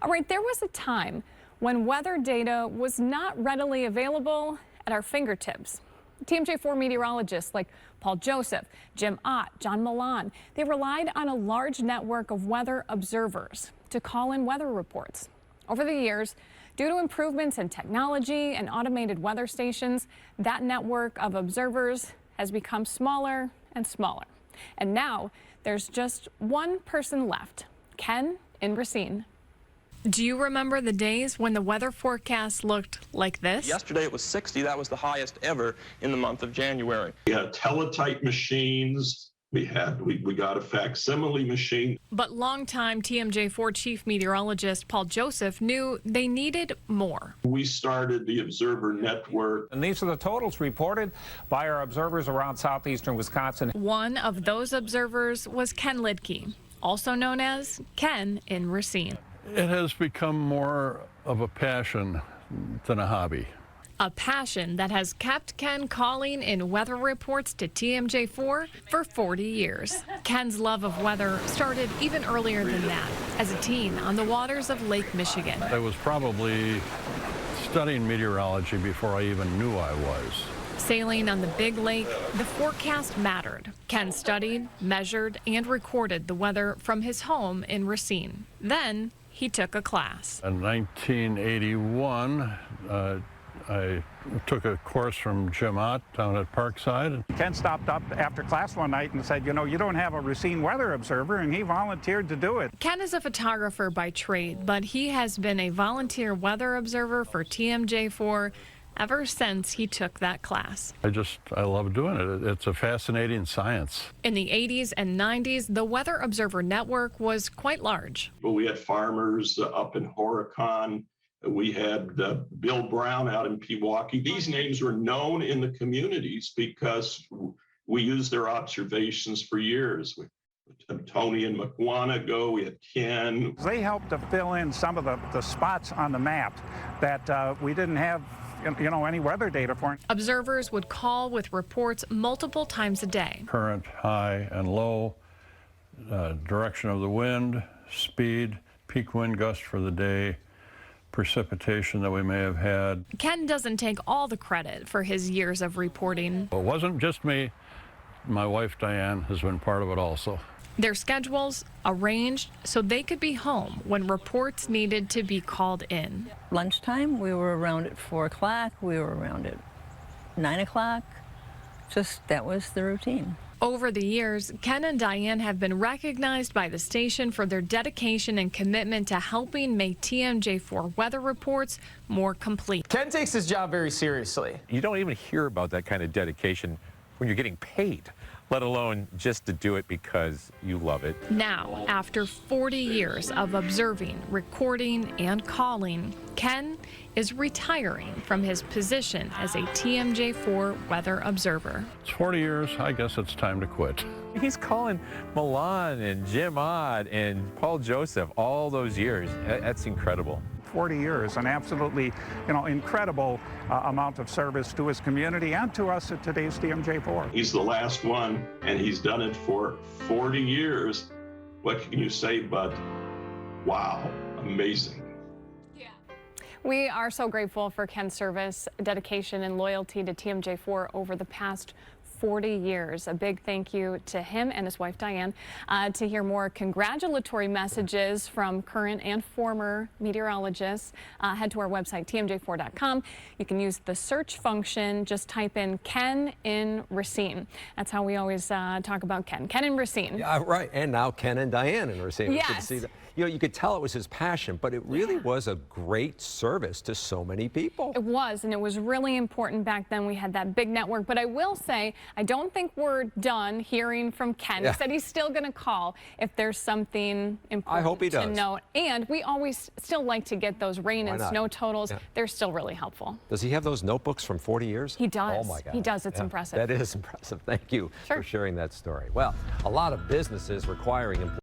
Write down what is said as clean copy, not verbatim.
All right, there was a time when weather data was not readily available at our fingertips. TMJ4 meteorologists like Paul Joseph, Jim Ott, John Milan, they relied on a large network of weather observers to call in weather reports. Over the years, due to improvements in technology and automated weather stations, that network of observers has become smaller and smaller. And now there's just one person left, Ken in Racine. Do you remember the days when the weather forecast looked like this? Yesterday it was 60. That was the highest ever in the month of January. We had teletype machines. We got a facsimile machine. But longtime TMJ4 chief meteorologist Paul Joseph knew they needed more. We started the Observer Network. And these are the totals reported by our observers around southeastern Wisconsin. One of those observers was Ken Luedtke, also known as Ken in Racine. It has become more of a passion than a hobby. A passion that has kept Ken calling in weather reports to TMJ4 for 40 years. Ken's love of weather started even earlier than that, as a teen on the waters of Lake Michigan. I was probably studying meteorology before I even knew I was. Sailing on the big lake, the forecast mattered. Ken studied, measured, and recorded the weather from his home in Racine. Then he took a class. In 1981, I took a course from Jim Ott down at Parkside. Ken stopped up after class one night and said, you know, you don't have a Racine weather observer, and he volunteered to do it. Ken is a photographer by trade, but he has been a volunteer weather observer for TMJ4 ever since he took that class. I love doing it. It's a fascinating science. In the 80s and 90s, the Weather Observer Network was quite large. But we had farmers up in Horicon. We had Bill Brown out in Pewaukee. These names were known in the communities because we used their observations for years. Tony and McWanago, we had Ken. They helped to fill in some of the spots on the map that we didn't have any weather data for. Observers would call with reports multiple times a day. Current, high and low, direction of the wind, speed, peak wind gust for the day, precipitation that we may have had. Ken doesn't take all the credit for his years of reporting. It wasn't just me. My wife, Diane, has been part of it also. Their schedules arranged so they could be home when reports needed to be called in. Lunchtime, we were around at 4 o'clock, we were around at 9 o'clock. That was the routine. Over the years, Ken and Diane have been recognized by the station for their dedication and commitment to helping make TMJ4 weather reports more complete. Ken takes his job very seriously. You don't even hear about that kind of dedication when you're getting paid, let alone just to do it because you love it. Now, after 40 years of observing, recording, and calling, Ken is retiring from his position as a TMJ4 weather observer. It's 40 years. I guess it's time to quit. He's calling Milan and Jim Ott and Paul Joseph all those years. That's incredible. 40 years, an absolutely, incredible amount of service to his community and to us at today's TMJ4. He's the last one, and he's done it for 40 years. What can you say but, wow, amazing. We are so grateful for Ken's service, dedication, and loyalty to TMJ4 over the past 40 years. A big thank you to him and his wife, Diane. To hear more congratulatory messages from current and former meteorologists, head to our website, tmj4.com. You can use the search function. Just type in Ken in Racine. That's how we always talk about Ken. Ken in Racine. Yeah, right. And now Ken and Diane in Racine. Yes. We could see that. You could tell it was his passion, but it really was a great service to so many people. It was, and it was really important back then. We had that big network, but I will say, I don't think we're done hearing from Ken. He said he's still going to call if there's something important to note. And we always still like to get those rain and snow totals. Yeah. They're still really helpful. Does he have those notebooks from 40 years? He does. Oh my God. He does. It's impressive. That is impressive. Thank you for sharing that story. Well, a lot of businesses requiring employees